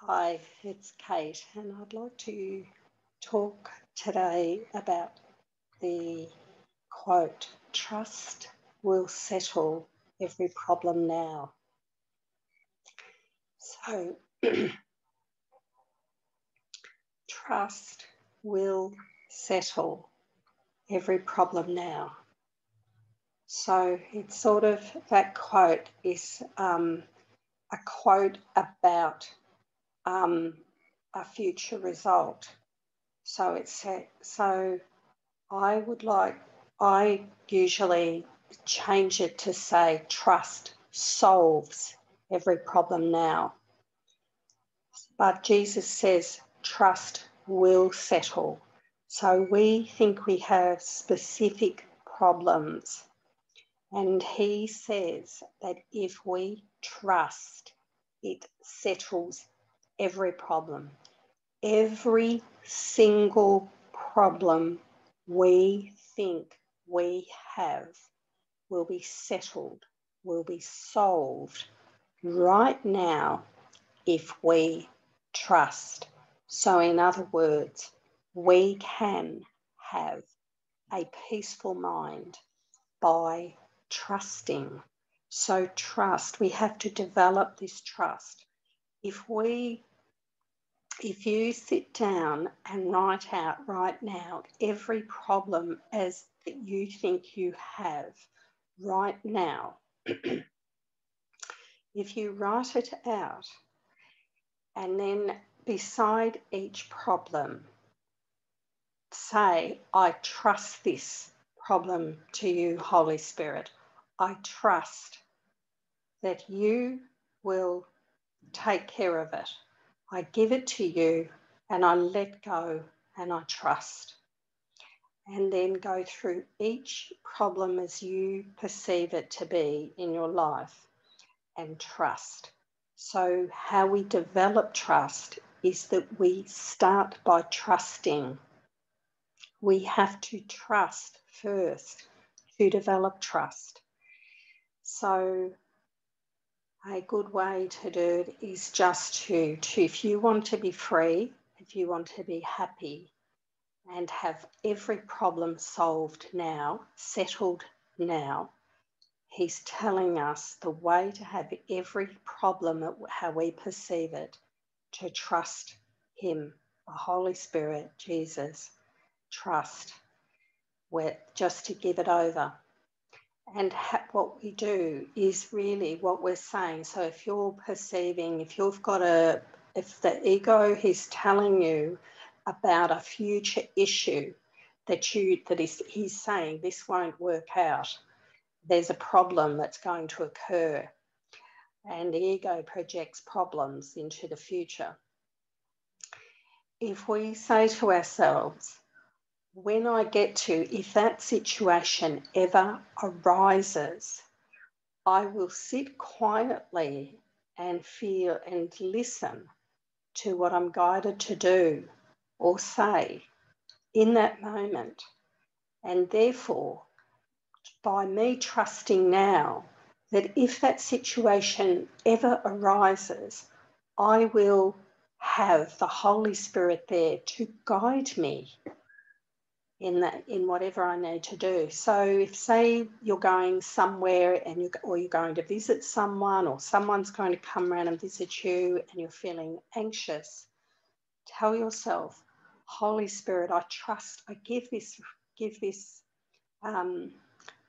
Hi, it's Kate, and I'd like to talk today about the quote, trust will settle every problem now. So, trust will settle every problem now. So, it's sort of that quote is a quote about a future result. So, I usually change it to say trust solves every problem now. But Jesus says trust will settle. So we think we have specific problems. And he says that if we trust, it settles every problem. Every single problem we think we have will be settled, will be solved right now if we trust. So, in other words, we can have a peaceful mind by trusting. So, trust, we have to develop this trust. If you sit down and write out right now every problem as that you think you have right now, if you write it out and then beside each problem say, I trust this problem to you, Holy Spirit. I trust that you will take care of it. I give it to you and I let go and I trust. And then go through each problem as you perceive it to be in your life and trust. So, how we develop trust is that we start by trusting. We have to trust first to develop trust. So, a good way to do it is just to if you want to be free, if you want to be happy and have every problem solved now, settled now, he's telling us the way to have every problem, how we perceive it, to trust him, the Holy Spirit, Jesus, trust, just to give it over. And what we do is really what we're saying. So if you're perceiving, if the ego is telling you about a future issue he's saying this won't work out, there's a problem that's going to occur, and the ego projects problems into the future. If we say to ourselves, when I get to, if that situation ever arises, I will sit quietly and feel and listen to what I'm guided to do or say in that moment. And therefore, by me trusting now that if that situation ever arises, I will have the Holy Spirit there to guide me in whatever I need to do. So if, say, you're going somewhere or you're going to visit someone, or someone's going to come around and visit you and you're feeling anxious, tell yourself, Holy Spirit, I trust, I give this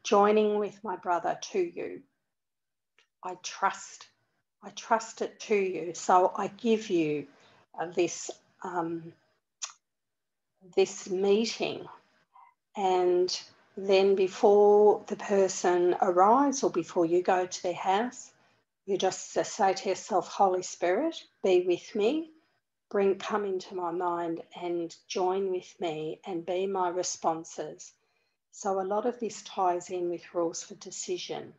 joining with my brother to you. I trust it to you. So I give you this meeting. And then before the person arrives or before you go to their house, you just say to yourself, Holy Spirit, be with me, come into my mind and join with me and be my responses. So a lot of this ties in with rules for decision.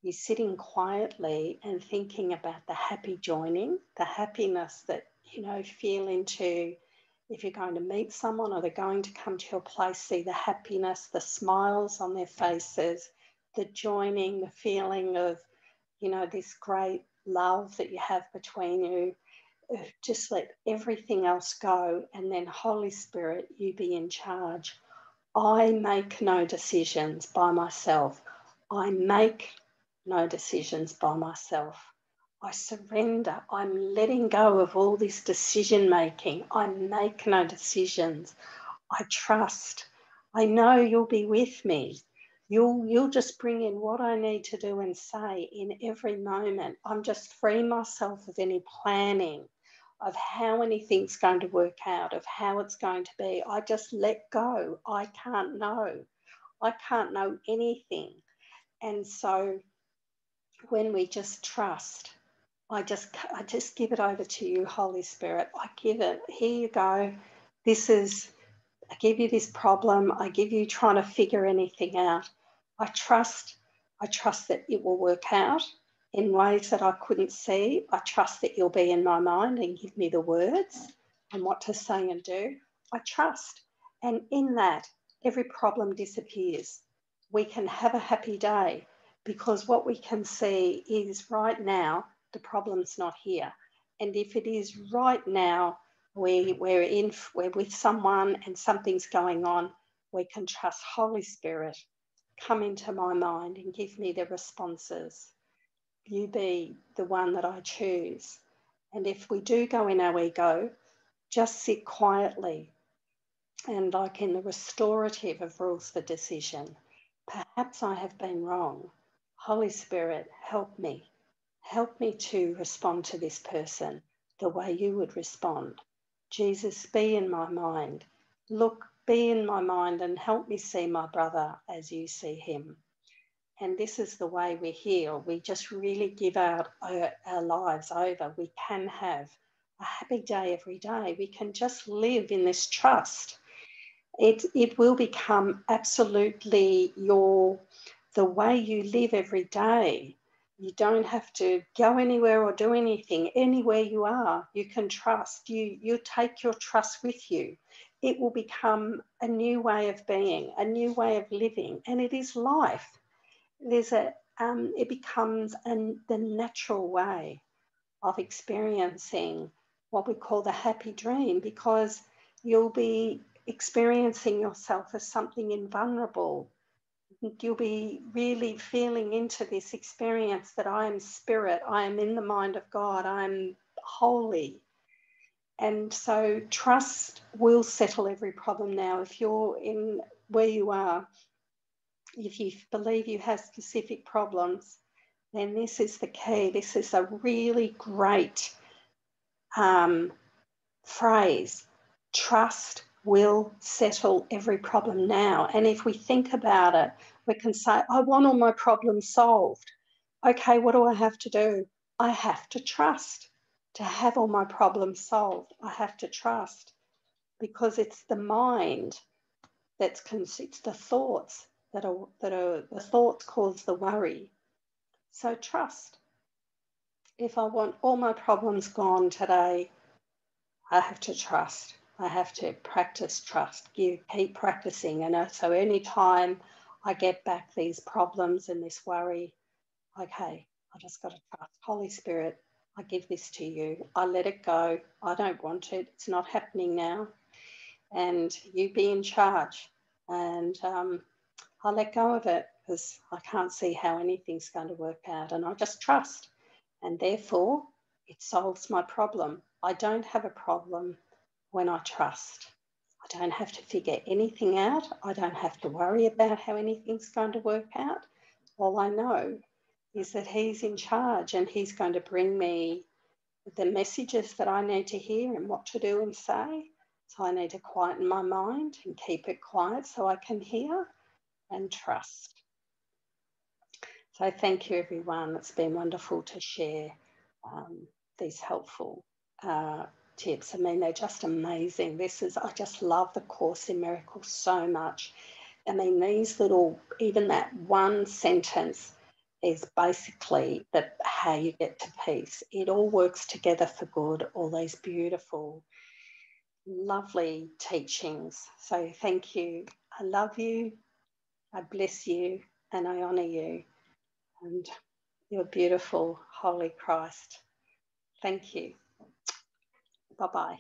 You're sitting quietly and thinking about the happy joining, the happiness that, feel into. If you're going to meet someone or they're going to come to your place, see the happiness, the smiles on their faces, the joining, the feeling of, this great love that you have between you. just let everything else go, and then Holy Spirit, you be in charge. I make no decisions by myself. I make no decisions by myself. I surrender. I'm letting go of all this decision making. I make no decisions. I trust. I know you'll be with me. You'll just bring in what I need to do and say in every moment. I'm just freeing myself of any planning of how anything's going to work out, of how it's going to be. I just let go. I can't know. I can't know anything. And so when we just trust, I just give it over to you, Holy Spirit. I give it. Here you go. I give you this problem. I give you trying to figure anything out. I trust that it will work out in ways that I couldn't see. I trust that you'll be in my mind and give me the words and what to say and do. I trust. And in that, every problem disappears. We can have a happy day because what we can see is right now, the problem's not here. And if it is right now, we're with someone and something's going on, we can trust Holy Spirit, come into my mind and give me the responses. You be the one that I choose. And if we do go in our ego, just sit quietly and like in the restorative of rules for decision. Perhaps I have been wrong. Holy Spirit, help me. Help me to respond to this person the way you would respond. Jesus, be in my mind. Look, be in my mind and help me see my brother as you see him. And this is the way we heal. We just really give out our lives over. We can have a happy day every day. We can just live in this trust. It will become absolutely the way you live every day. You don't have to go anywhere or do anything. Anywhere you are, you can trust. You take your trust with you. It will become a new way of being, a new way of living, and it is life. It becomes the natural way of experiencing what we call the happy dream, because you'll be experiencing yourself as something invulnerable. You'll be really feeling into this experience that I am spirit, I am in the mind of God, I'm holy. And so trust will settle every problem now. If you're in where you are, if you believe you have specific problems, then this is the key. This is a really great phrase. Trust will settle every problem now. And if we think about it, we can say, I want all my problems solved. Okay, what do I have to do? I have to trust. To have all my problems solved, I have to trust, because it's the mind it's the thoughts that are the thoughts cause the worry. So trust. If I want all my problems gone today, I have to trust. I have to practice trust. Keep practicing. And so anytime I get back these problems and this worry, okay, I just got to trust. Holy Spirit, I give this to you. I let it go. I don't want it. It's not happening now. And you be in charge. And I let go of it because I can't see how anything's going to work out. And I just trust. And therefore, it solves my problem. I don't have a problem when I trust. I don't have to figure anything out. I don't have to worry about how anything's going to work out. All I know is that He's in charge and He's going to bring me the messages that I need to hear and what to do and say. So I need to quieten my mind and keep it quiet so I can hear and trust. So thank you, everyone. It's been wonderful to share these helpful tips. I mean, they're just amazing. I just love the Course in Miracles so much. I mean, even that one sentence is basically how you get to peace. It all works together for good, all these beautiful, lovely teachings. So thank you. I love you. I bless you and I honour you. And you're beautiful, Holy Christ. Thank you. Bye-bye.